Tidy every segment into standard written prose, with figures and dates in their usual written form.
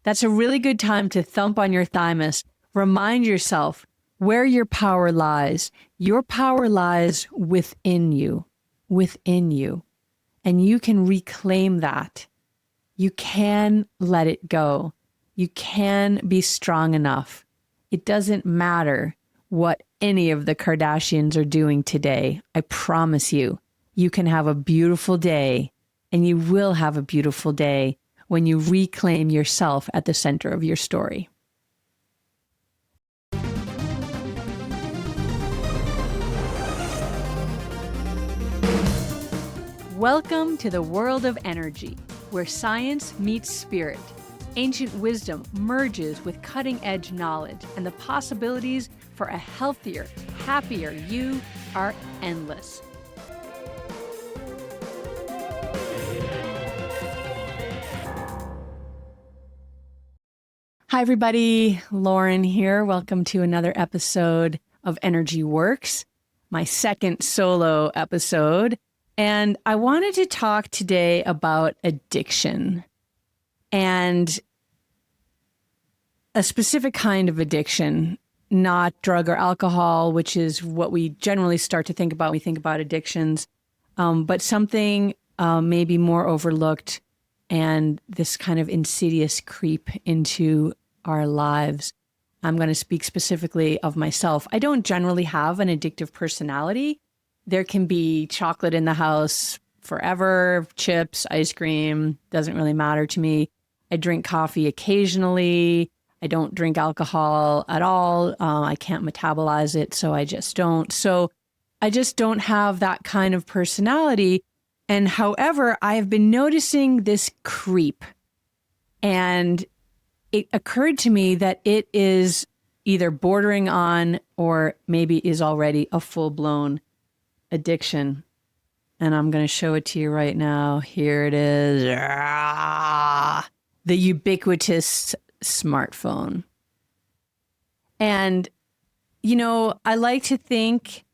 That's a really good time to thump on your thymus. Remind yourself where your power lies. Your power lies within you, and you can reclaim that. You can let it go. You can be strong enough. It doesn't matter what any of the Kardashians are doing today. I promise you, you can have a beautiful day, and you will have a beautiful day when you reclaim yourself at the center of your story. Welcome to the world of energy, where science meets spirit. Ancient wisdom merges with cutting-edge knowledge, and the possibilities for a healthier, happier you are endless. Hi, everybody. Lauren here. Welcome to another episode of Energy Works, my second solo episode. And I wanted to talk today about addiction and a specific kind of addiction, not drug or alcohol, which is what we generally start to think about when we think about addictions, but something maybe more overlooked and this kind of insidious creep into our lives. I'm going to speak specifically of myself. I don't generally have an addictive personality. There can be chocolate in the house forever, chips, ice cream, doesn't really matter to me. I drink coffee occasionally. I don't drink alcohol at all. I can't metabolize it, so I just don't. So I just don't have that kind of personality. And however, I have been noticing this creep. And it occurred to me that it is either bordering on or maybe is already a full-blown addiction. And I'm going to show it to you right now. Here it is. The ubiquitous smartphone. And, you know, I like to think,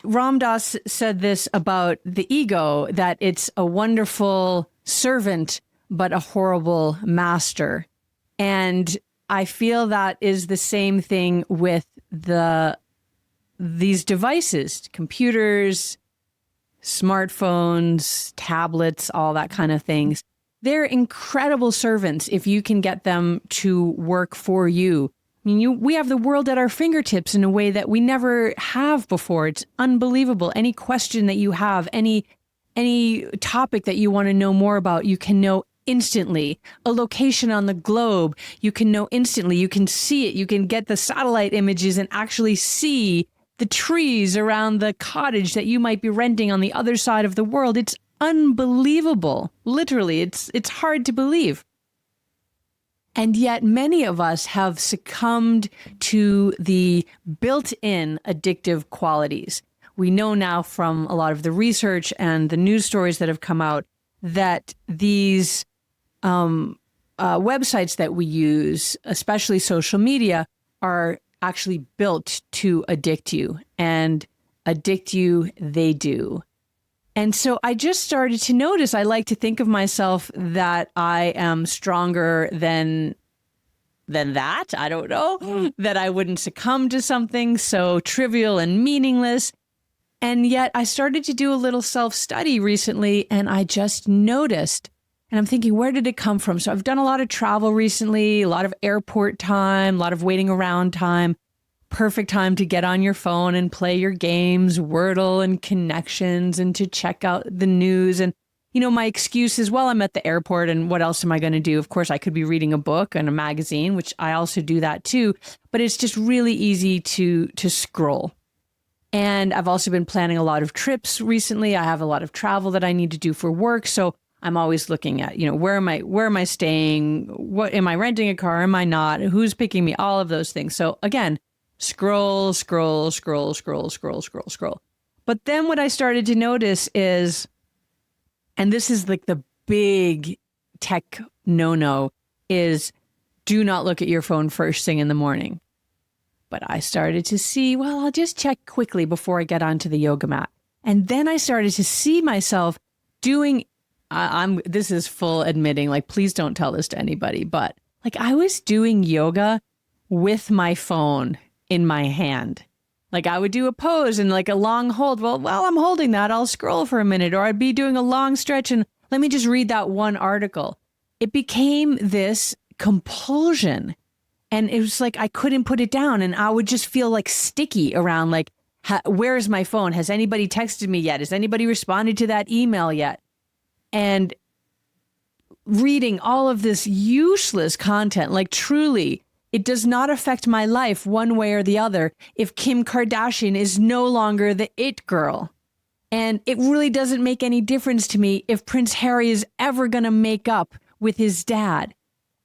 Ram Dass said this about the ego, that it's a wonderful servant, but a horrible master. And I feel that is the same thing with these devices, computers, smartphones, tablets, all that kind of things. They're incredible servants if you can get them to work for you. I mean, we have the world at our fingertips in a way that we never have before. It's unbelievable. Any question that you have, any topic that you want to know more about, you can know instantly. A location on the globe, you can know instantly. You can see it. You can get the satellite images and actually see the trees around the cottage that you might be renting on the other side of the world. It's unbelievable. Literally, it's hard to believe. And yet many of us have succumbed to the built-in addictive qualities. We know now from a lot of the research and the news stories that have come out that these websites that we use, especially social media, are actually built to addict you, and addict you they do. And so I just started to notice, I like to think of myself that I am stronger than that. I don't know, that I wouldn't succumb to something so trivial and meaningless. And yet I started to do a little self-study recently, and I just noticed, and I'm thinking, where did it come from? So I've done a lot of travel recently, a lot of airport time, a lot of waiting around time. Perfect time to get on your phone and play your games, Wordle and Connections, and to check out the news. And, you know, my excuse is, well, I'm at the airport and what else am I going to do? Of course, I could be reading a book and a magazine, which I also do that too. But it's just really easy to scroll. And I've also been planning a lot of trips recently. I have a lot of travel that I need to do for work. So I'm always looking at, you know, where am I staying? What am I renting a car? Am I not? Who's picking me? All of those things. So again, scroll. But then what I started to notice is, and this is like the big tech no-no, is do not look at your phone first thing in the morning. But I started to see, well, I'll just check quickly before I get onto the yoga mat. And then I started to see myself doing, this is full admitting, like, please don't tell this to anybody, but like I was doing yoga with my phone in my hand. Like I would do a pose and like a long hold. Well, while I'm holding that, I'll scroll for a minute, or I'd be doing a long stretch and let me just read that one article. It became this compulsion. And it was like I couldn't put it down, and I would just feel like sticky around like, where is my phone? Has anybody texted me yet? Has anybody responded to that email yet? And reading all of this useless content, like truly, it does not affect my life one way or the other if Kim Kardashian is no longer the it girl. And it really doesn't make any difference to me if Prince Harry is ever going to make up with his dad.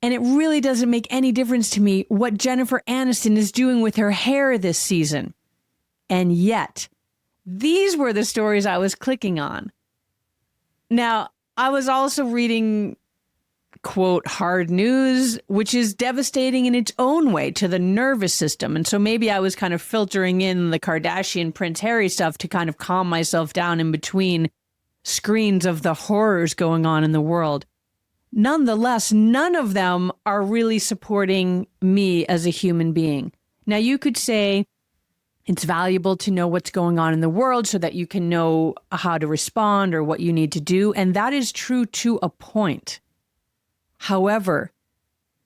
And it really doesn't make any difference to me what Jennifer Aniston is doing with her hair this season. And yet, these were the stories I was clicking on. Now, I was also reading, quote, hard news, which is devastating in its own way to the nervous system. And so maybe I was kind of filtering in the Kardashian Prince Harry stuff to kind of calm myself down in between screens of the horrors going on in the world. Nonetheless, none of them are really supporting me as a human being. Now, you could say it's valuable to know what's going on in the world so that you can know how to respond or what you need to do. And that is true to a point. However,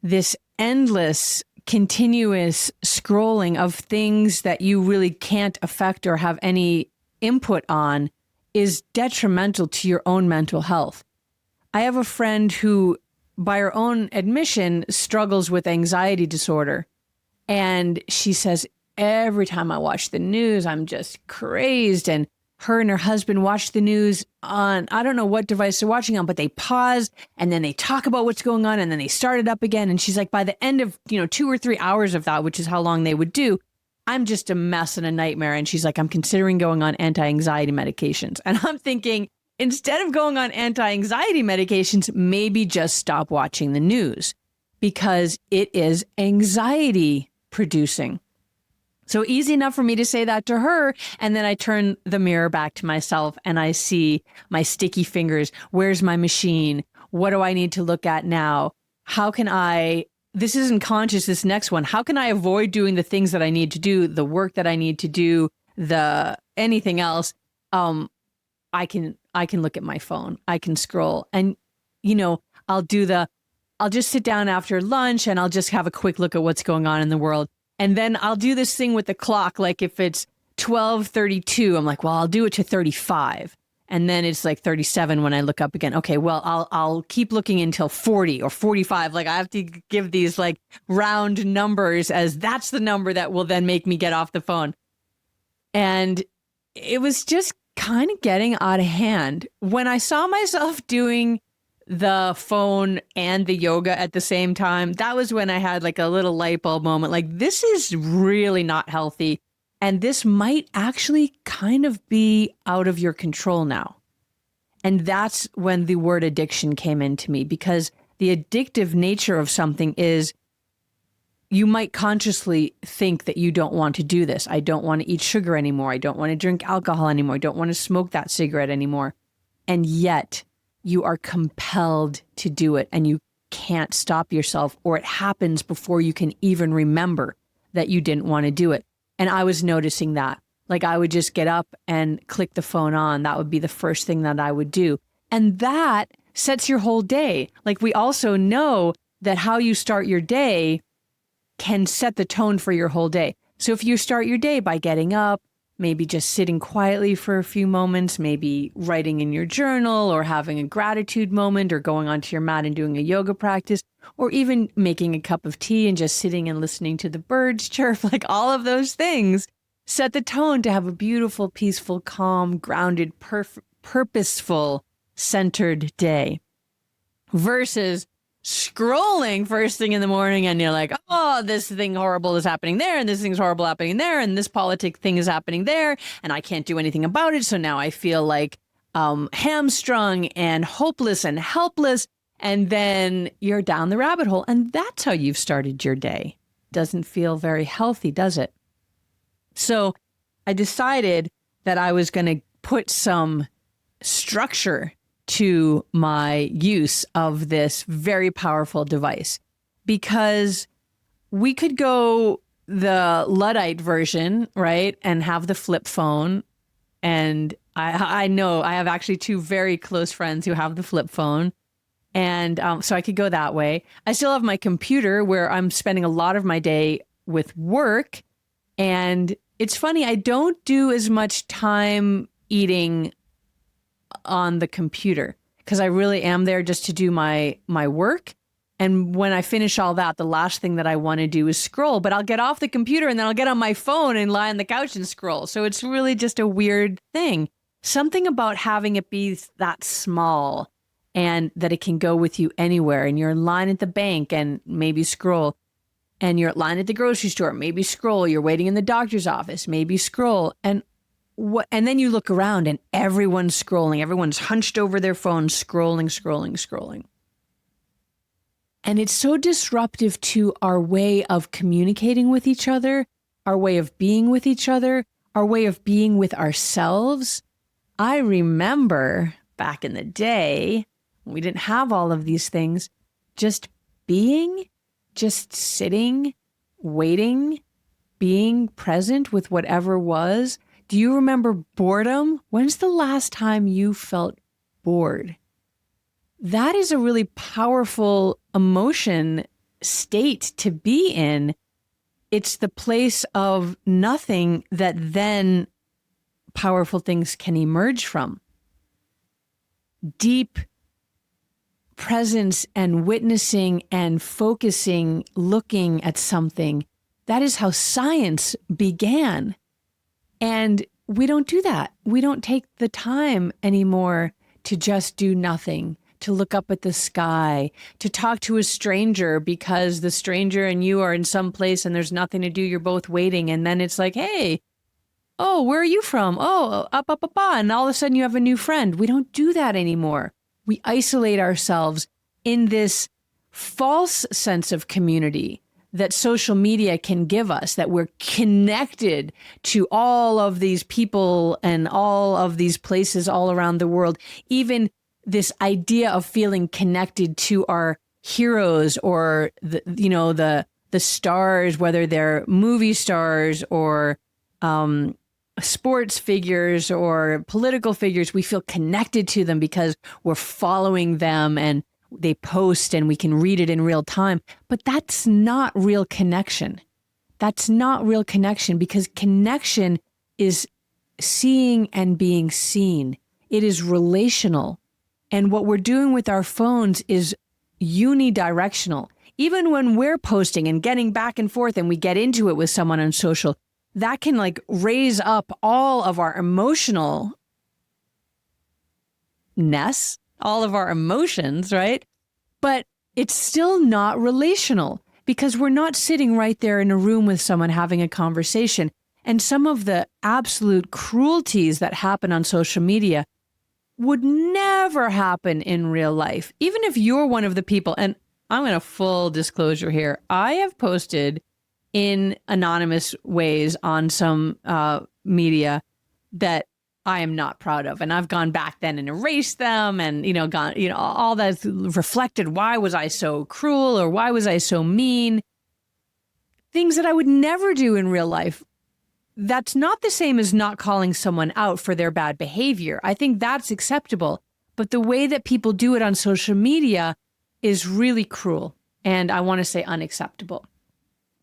this endless, continuous scrolling of things that you really can't affect or have any input on is detrimental to your own mental health. I have a friend who, by her own admission, struggles with anxiety disorder. And she says, every time I watch the news, I'm just crazed. And her husband watch the news on, I don't know what device they're watching on, but they pause and then they talk about what's going on and then they start it up again. And she's like, by the end of, 2 or 3 hours of that, which is how long they would do, I'm just a mess and a nightmare. And she's like, I'm considering going on anti-anxiety medications. And I'm thinking, instead of going on anti-anxiety medications, maybe just stop watching the news because it is anxiety producing. So easy enough for me to say that to her. And then I turn the mirror back to myself and I see my sticky fingers. Where's my machine? What do I need to look at now? How can this isn't conscious, this next one. How can I avoid doing the things that I need to do, the work that I need to do, anything else? I can look at my phone. I can scroll and, I'll just sit down after lunch and I'll just have a quick look at what's going on in the world. And then I'll do this thing with the clock. Like if it's 12:32, I'm like, well, I'll do it to 35. And then it's like 37 when I look up again. Okay, well, I'll keep looking until 40 or 45. Like I have to give these like round numbers as that's the number that will then make me get off the phone. And it was just kind of getting out of hand. When I saw myself doing the phone and the yoga at the same time, that was when I had like a little light bulb moment. Like, this is really not healthy. And this might actually kind of be out of your control now. And that's when the word addiction came into me, because the addictive nature of something is you might consciously think that you don't want to do this. I don't want to eat sugar anymore. I don't want to drink alcohol anymore. I don't want to smoke that cigarette anymore. And yet you are compelled to do it and you can't stop yourself, or it happens before you can even remember that you didn't want to do it. And I was noticing that. Like, I would just get up and click the phone on. That would be the first thing that I would do. And that sets your whole day. Like, we also know that how you start your day can set the tone for your whole day. So if you start your day by getting up, maybe just sitting quietly for a few moments, maybe writing in your journal or having a gratitude moment or going onto your mat and doing a yoga practice, or even making a cup of tea and just sitting and listening to the birds chirp, like all of those things set the tone to have a beautiful, peaceful, calm, grounded, purposeful, centered day. Versus scrolling first thing in the morning and you're like, oh, this thing horrible is happening there, and this thing's horrible happening there, and this politic thing is happening there, and I can't do anything about it. So now I feel like hamstrung and hopeless and helpless. And then you're down the rabbit hole. And that's how you've started your day. Doesn't feel very healthy, does it? So I decided that I was going to put some structure to my use of this very powerful device. because we could go the Luddite version, right? And have the flip phone. And I know I have actually two very close friends who have the flip phone. And so I could go that way. I still have my computer where I'm spending a lot of my day with work. And it's funny, I don't do as much time eating on the computer because I really am there just to do my work. And when I finish all that, the last thing that I want to do is scroll, but I'll get off the computer and then I'll get on my phone and lie on the couch and scroll. So it's really just a weird thing. Something about having it be that small and that it can go with you anywhere. And you're in line at the bank and maybe scroll. And you're at line at the grocery store, maybe scroll. You're waiting in the doctor's office, maybe scroll. And then you look around and everyone's scrolling. Everyone's hunched over their phone, scrolling. And it's so disruptive to our way of communicating with each other, our way of being with each other, our way of being with ourselves. I remember back in the day, when we didn't have all of these things, just being, just sitting, waiting, being present with whatever was. Do you remember boredom? When's the last time you felt bored? That is a really powerful emotion state to be in. It's the place of nothing that then powerful things can emerge from. Deep presence and witnessing and focusing, looking at something. That is how science began. And we don't do that. We don't take the time anymore to just do nothing, to look up at the sky, to talk to a stranger because the stranger and you are in some place and there's nothing to do. You're both waiting. And then it's like, hey, oh, where are you from? Oh, up. And all of a sudden you have a new friend. We don't do that anymore. We isolate ourselves in this false sense of community that social media can give us, that we're connected to all of these people and all of these places all around the world. Even this idea of feeling connected to our heroes or the stars, whether they're movie stars or sports figures or political figures, we feel connected to them because we're following them and they post and we can read it in real time. But that's not real connection. That's not real connection, because connection is seeing and being seen. It is relational. And what we're doing with our phones is unidirectional. Even when we're posting and getting back and forth and we get into it with someone on social, that can raise up all of our emotionalness, all of our emotions, right? But it's still not relational because we're not sitting right there in a room with someone having a conversation. And some of the absolute cruelties that happen on social media would never happen in real life. Even if you're one of the people, and I'm going to full disclosure here, I have posted in anonymous ways on some media that I am not proud of. And I've gone back then and erased them and, all that's reflected. Why was I so cruel or why was I so mean? Things that I would never do in real life. That's not the same as not calling someone out for their bad behavior. I think that's acceptable. But the way that people do it on social media is really cruel. And I want to say unacceptable.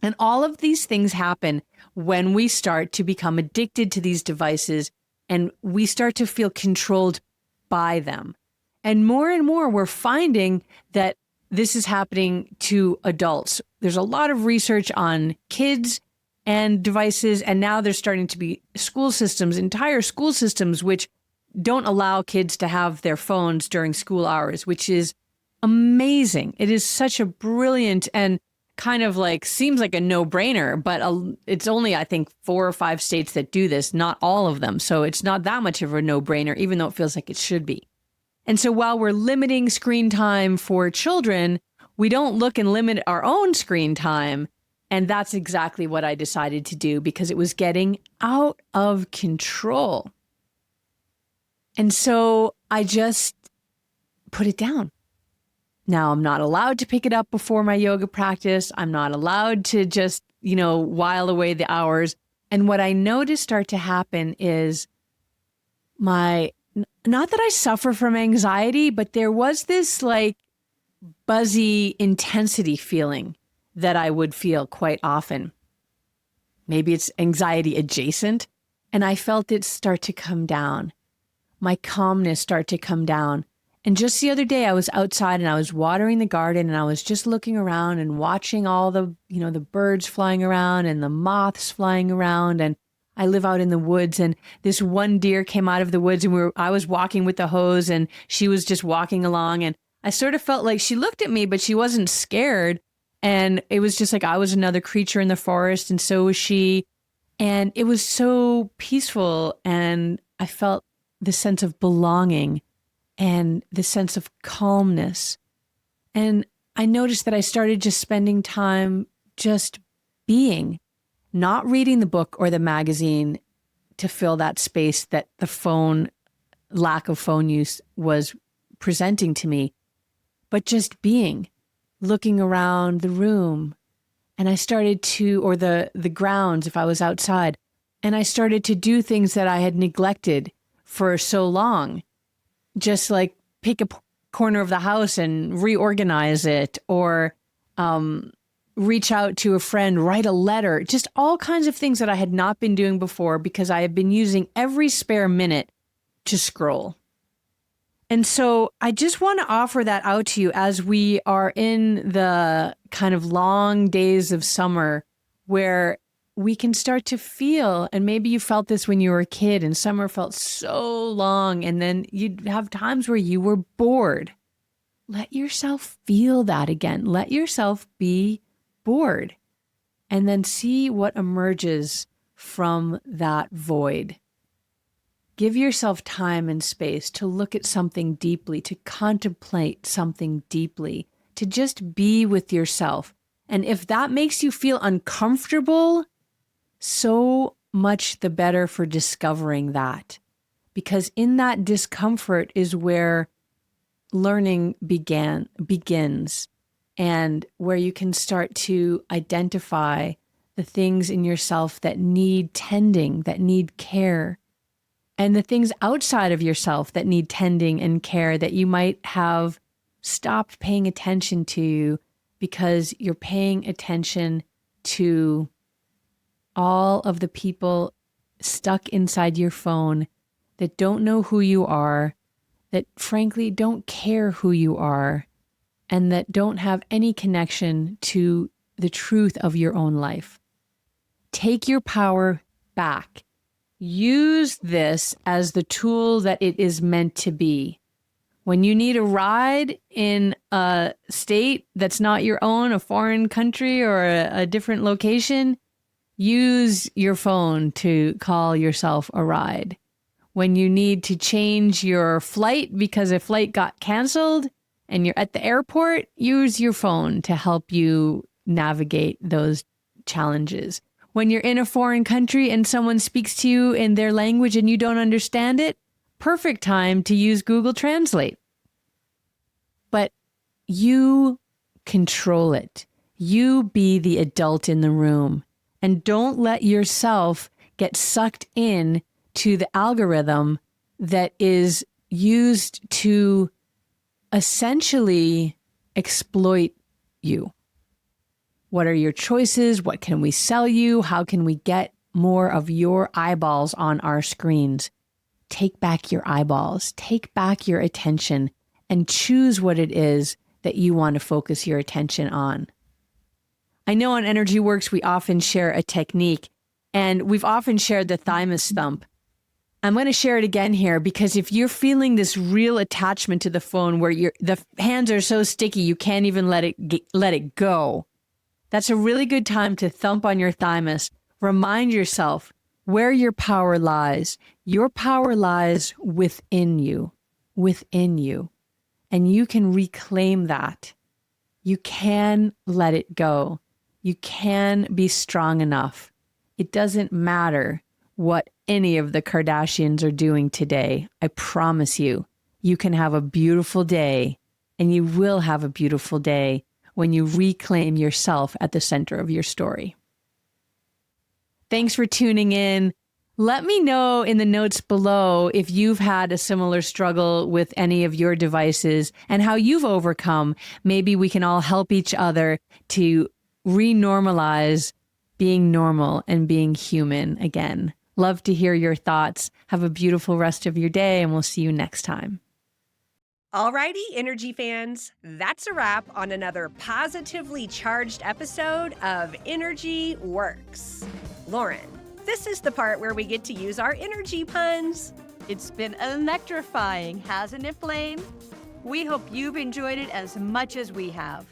And all of these things happen when we start to become addicted to these devices and we start to feel controlled by them. And more, we're finding that this is happening to adults. There's a lot of research on kids and devices, and now there's starting to be school systems, entire school systems, which don't allow kids to have their phones during school hours, which is amazing. It is such a brilliant and kind of seems like a no-brainer, but it's only, I think, 4 or 5 states that do this, not all of them. So it's not that much of a no-brainer, even though it feels like it should be. And so while we're limiting screen time for children, we don't look and limit our own screen time. And that's exactly what I decided to do because it was getting out of control. And so I just put it down. Now I'm not allowed to pick it up before my yoga practice. I'm not allowed to just, while away the hours. And what I noticed start to happen is not that I suffer from anxiety, but there was this like buzzy intensity feeling that I would feel quite often. Maybe it's anxiety adjacent. And I felt it start to come down. My calmness start to come down. And just the other day I was outside and I was watering the garden and I was just looking around and watching all the birds flying around and the moths flying around. And I live out in the woods, and this one deer came out of the woods, and I was walking with the hose and she was just walking along, and I sort of felt like she looked at me, but she wasn't scared. And it was just like I was another creature in the forest, and so was she. And it was so peaceful, and I felt the sense of belonging and the sense of calmness. And I noticed that I started just spending time just being, not reading the book or the magazine to fill that space that the lack of phone use was presenting to me, but just being, looking around the room. And I started to, or the grounds if I was outside, and I started to do things that I had neglected for so long. Just like pick a corner of the house and reorganize it, or reach out to a friend, write a letter, just all kinds of things that I had not been doing before because I had been using every spare minute to scroll. And so I just want to offer that out to you as we are in the kind of long days of summer where we can start to feel, and maybe you felt this when you were a kid and summer felt so long, and then you'd have times where you were bored. Let yourself feel that again. Let yourself be bored, and then see what emerges from that void. Give yourself time and space to look at something deeply, to contemplate something deeply, to just be with yourself. And if that makes you feel uncomfortable, so much the better for discovering that. Because in that discomfort is where learning begins, and where you can start to identify the things in yourself that need tending, that need care, and the things outside of yourself that need tending and care that you might have stopped paying attention to because you're paying attention to all of the people stuck inside your phone that don't know who you are, that frankly don't care who you are, and that don't have any connection to the truth of your own life. Take your power back. Use this as the tool that it is meant to be. When you need a ride in a state that's not your own, a foreign country or a different location, use your phone to call yourself a ride. When you need to change your flight because a flight got canceled and you're at the airport, use your phone to help you navigate those challenges. When you're in a foreign country and someone speaks to you in their language and you don't understand it, perfect time to use Google Translate. But you control it. You be the adult in the room, and don't let yourself get sucked in to the algorithm that is used to essentially exploit you. What are your choices? What can we sell you? How can we get more of your eyeballs on our screens? Take back your eyeballs, take back your attention, and choose what it is that you want to focus your attention on. I know on Energy Works, we often share a technique, and we've often shared the thymus thump. I'm going to share it again here because if you're feeling this real attachment to the phone where the hands are so sticky you can't even let it go, that's a really good time to thump on your thymus. Remind yourself where your power lies. Your power lies within you, and you can reclaim that. You can let it go. You can be strong enough. It doesn't matter what any of the Kardashians are doing today. I promise you, you can have a beautiful day and you will have a beautiful day when you reclaim yourself at the center of your story. Thanks for tuning in. Let me know in the notes below if you've had a similar struggle with any of your devices and how you've overcome. Maybe we can all help each other to renormalize being normal and being human again. Love to hear your thoughts. Have a beautiful rest of your day, and we'll see you next time. Alrighty, energy fans, that's a wrap on another positively charged episode of Energy Works. Lauren, this is the part where we get to use our energy puns. It's been electrifying, hasn't it, Blaine? We hope you've enjoyed it as much as we have.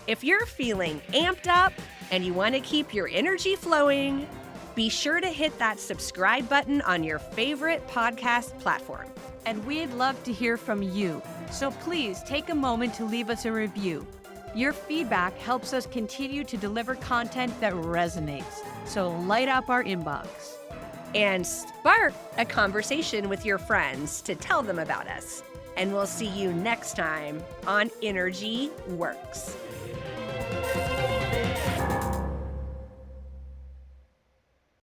If you're feeling amped up and you want to keep your energy flowing, be sure to hit that subscribe button on your favorite podcast platform. And we'd love to hear from you, so please take a moment to leave us a review. Your feedback helps us continue to deliver content that resonates, so light up our inbox. And spark a conversation with your friends to tell them about us. And we'll see you next time on Energy Works.